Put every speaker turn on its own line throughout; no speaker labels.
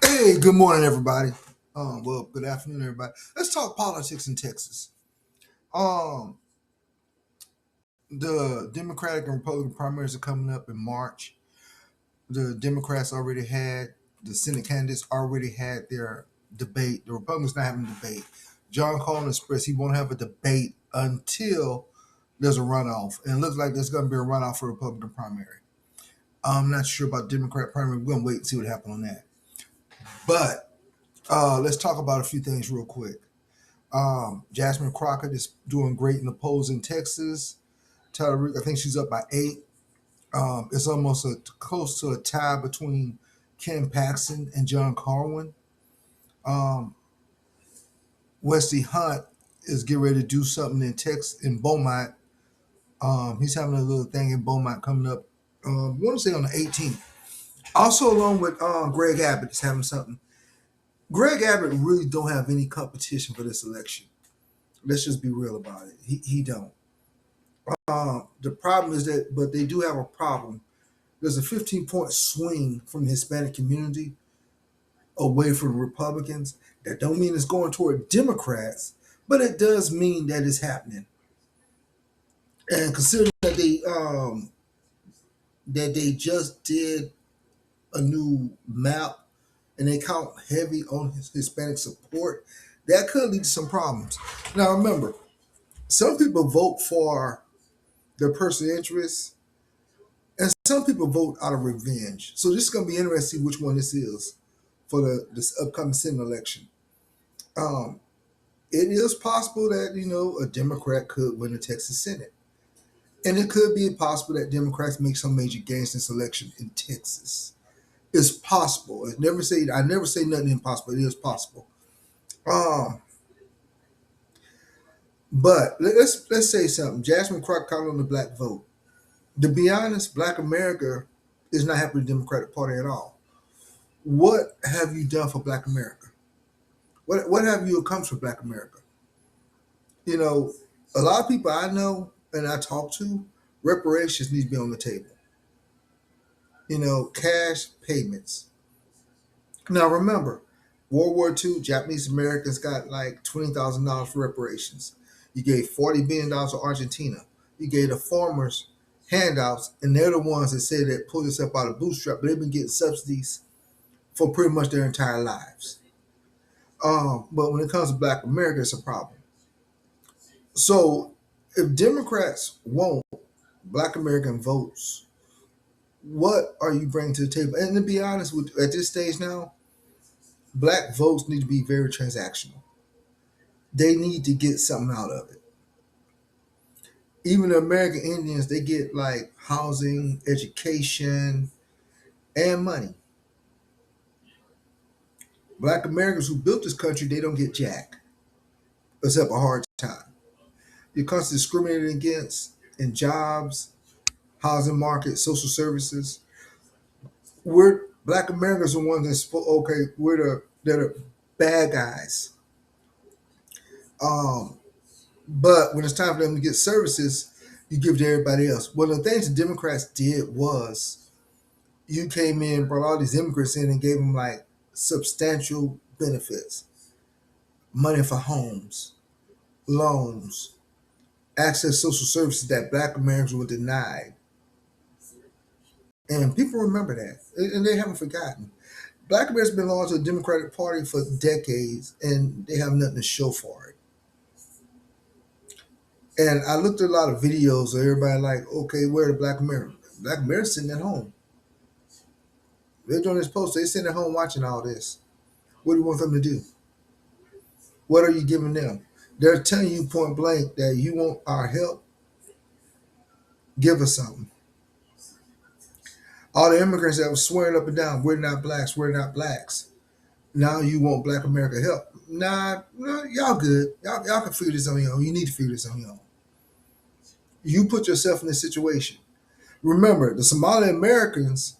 Hey, good morning, everybody. Well, good afternoon, everybody. Let's talk politics in Texas. Um, the Democratic and Republican primaries are coming up in March. The Democrats already had the Senate candidates already had their debate. The Republicans not having a debate. John Collins expressed he won't have a debate until there's a runoff, and it looks like there's going to be a runoff for the Republican primary. I'm not sure about Democrat primary. We're going to wait and see what happens on that. But let's talk about a few things real quick. Jasmine Crockett is doing great in the polls in Texas. Tyler Reed, I think she's up by 8. It's almost close to a tie between Ken Paxton and John Carwin. Um, Wesley Hunt is getting ready to do something in Texas in Beaumont. He's having a little thing in Beaumont coming up. I want to say on the 18th. Also, along with Greg Abbott is having something. Greg Abbott really don't have any competition for this election. Let's just be real about it. He don't. The problem is that, but they do have a problem. There's a 15-point swing from the Hispanic community away from Republicans. That don't mean it's going toward Democrats, but it does mean that it's happening. And considering that they just did a new map and they count heavy on Hispanic support, that could lead to some problems. Now remember, some people vote for their personal interests and some people vote out of revenge. So this is going to be interesting which one this is for this upcoming Senate election. Um, it is possible that a Democrat could win the Texas Senate, and it could be possible that Democrats make some major gains in this election in Texas. It's possible. I never say nothing impossible. It is possible. Um, but let's say something. Jasmine Crockett called on the black vote. To be honest, Black America is not happy with the Democratic Party at all. What have you done for Black America? What have you accomplished for Black America? You know, a lot of people I know and I talk to, reparations need to be on the table. Cash payments. Now remember, World War II, Japanese Americans got like $20,000 for reparations. You gave $40 billion to Argentina. You gave the farmers handouts, and they're the ones that say that pull yourself out of bootstrap, but they've been getting subsidies for pretty much their entire lives. But when it comes to Black America, it's a problem. So if Democrats want Black American votes, what are you bringing to the table? And to be honest, at this stage now, Black votes need to be very transactional. They need to get something out of it. Even the American Indians, they get like housing, education, and money. Black Americans who built this country, they don't get jack, except a hard time. You're constantly discriminated against in jobs, housing market, social services. We're Black Americans are the ones that's okay. They're the bad guys. Um, but when it's time for them to get services, you give to everybody else. One of the things the Democrats did was you came in, brought all these immigrants in, and gave them like substantial benefits, money for homes, loans, access to social services that Black Americans were denied. And people remember that, and they haven't forgotten. Black Americans have been loyal to the Democratic Party for decades, and they have nothing to show for it. And I looked at a lot of videos of everybody like, okay, where are the Black Americans? Black Americans sitting at home. They're doing this post. They're sitting at home watching all this. What do you want them to do? What are you giving them? They're telling you point blank that you want our help. Give us something. All the immigrants that were swearing up and down, we're not blacks, we're not blacks. Now you want Black America help. Nah, y'all good. Y'all can figure this on your own. You need to figure this on your own. You put yourself in this situation. Remember, the Somali Americans,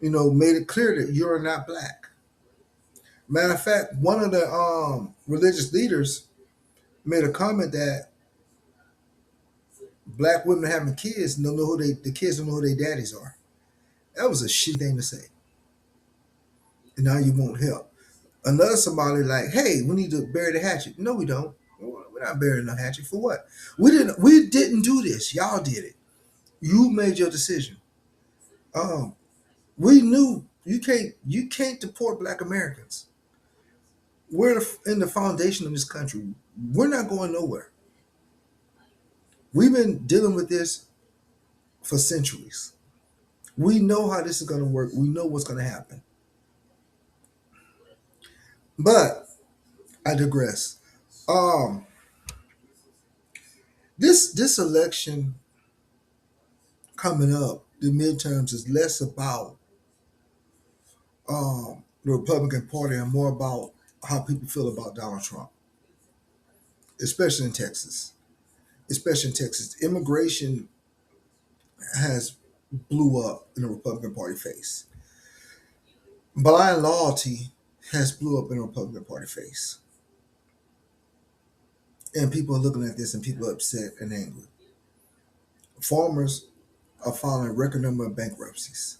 made it clear that you're not black. Matter of fact, one of the religious leaders made a comment that Black women having kids don't know the kids don't know who their daddies are. That was a shit thing to say. and now you won't help. Another somebody like, hey, we need to bury the hatchet. No, we don't. We're not burying the hatchet for what? We didn't do this. Y'all did it. You made your decision. Um, we knew you can't deport Black Americans. We're in the foundation of this country. We're not going nowhere. We've been dealing with this for centuries. We know how this is going to work. We know what's going to happen. But I digress. Um, this election coming up, the midterms, is less about the Republican Party and more about how people feel about Donald Trump, especially in Texas. Especially in Texas, immigration has blew up in the Republican Party face. Blind loyalty has blew up in the Republican Party face, and people are looking at this and people are upset and angry. Farmers are filing a record number of bankruptcies.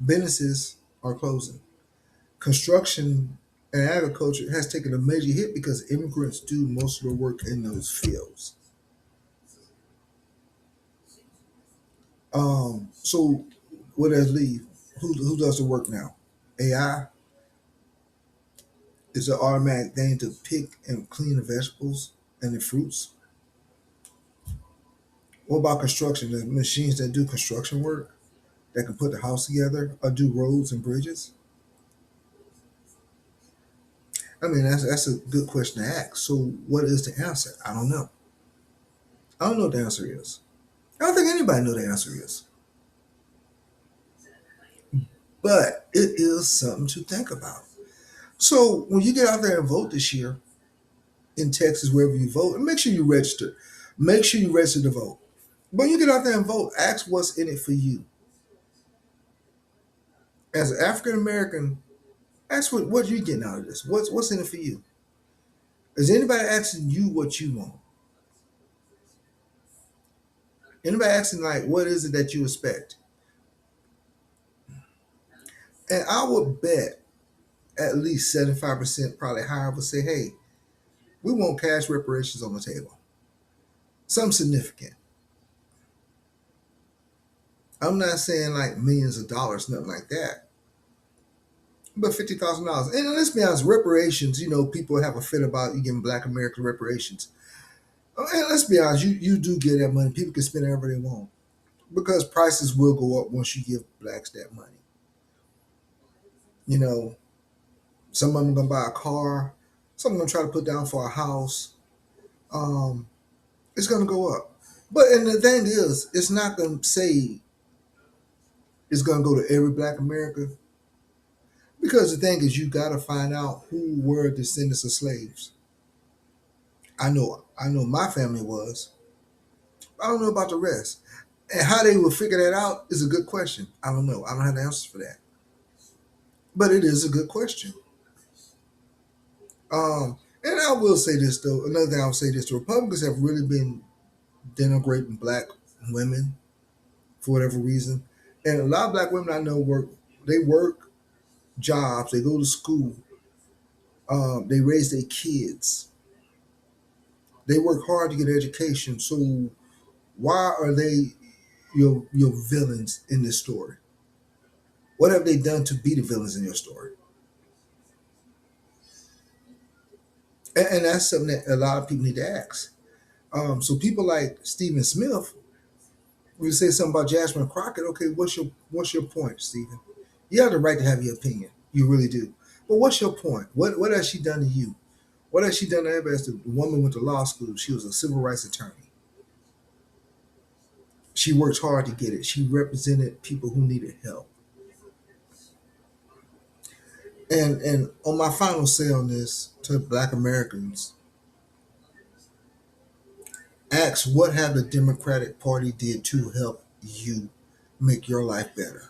Businesses are closing. Construction and agriculture has taken a major hit because immigrants do most of the work in those fields. So what does leave? Who does the work now? AI is an automatic thing to pick and clean the vegetables and the fruits. What about construction? The machines that do construction work, that can put the house together or do roads and bridges? I mean, that's a good question to ask. So, what is the answer? I don't know. I don't know what the answer is. I don't think anybody know the answer is. But it is something to think about. So, when you get out there and vote this year in Texas, wherever you vote, and make sure you register. Make sure you register to vote. But when you get out there and vote, ask what's in it for you. As an African American, ask what you're getting out of this. What's in it for you? Is anybody asking you what you want? Anybody asking like what is it that you expect? And I would bet at least 75%, probably higher, would say, hey, we want cash reparations on the table. Something significant. I'm not saying like millions of dollars, nothing like that. But $50,000. And let's be honest, reparations, people have a fit about you giving Black American reparations. And let's be honest, you do get that money. People can spend whatever they want. Because prices will go up once you give blacks that money. You know, some of them gonna buy a car, some of them try to put down for a house. Um, it's gonna go up. But and the thing is, it's not gonna say it's gonna go to every Black American because the thing is, you gotta find out who were descendants of slaves. I know, my family was. I don't know about the rest, and how they will figure that out is a good question. I don't know. I don't have the answers for that, but it is a good question. And I will say this though. Another thing I'll say this: the Republicans have really been denigrating Black women for whatever reason, and a lot of Black women I know work. They work jobs. They go to school. They raise their kids. They work hard to get education. So why are they your villains in this story? What have they done to be the villains in your story? And that's something that a lot of people need to ask. So people like Stephen Smith, we say something about Jasmine Crockett. Okay, what's your point, Stephen? You have the right to have your opinion. You really do. But what's your point? What has she done to you? What has she done to everybody? As the woman went to law school, she was a civil rights attorney. She worked hard to get it. She represented people who needed help. And on my final say on this to Black Americans, ask what have the Democratic Party did to help you make your life better.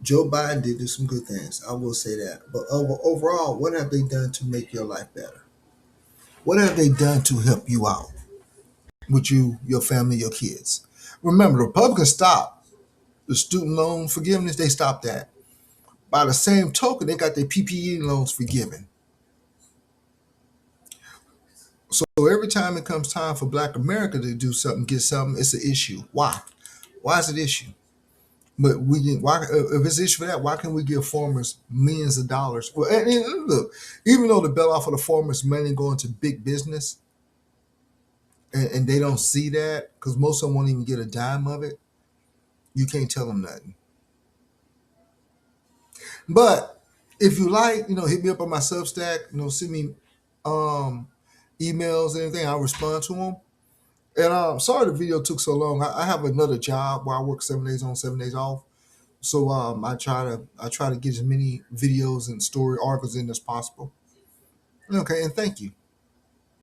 Joe Biden did do some good things. I will say that. But overall, what have they done to make your life better? What have they done to help you out with you, your family, your kids? Remember, the Republicans stopped the student loan forgiveness. They stopped that. By the same token, they got their PPE loans forgiven. So every time it comes time for Black America to do something, get something, it's an issue. Why? Why is it an issue? But why if it's an issue for that, why can't we give farmers millions of dollars? Well, and look, even though the bailout for the farmers money going to big business, and they don't see that because most of them won't even get a dime of it, you can't tell them nothing. But if you like, hit me up on my Substack. Send me um, emails and anything. I'll respond to them. And sorry the video took so long. I have another job where I work 7 days on, 7 days off. So I try to get as many videos and story articles in as possible. Okay, and thank you.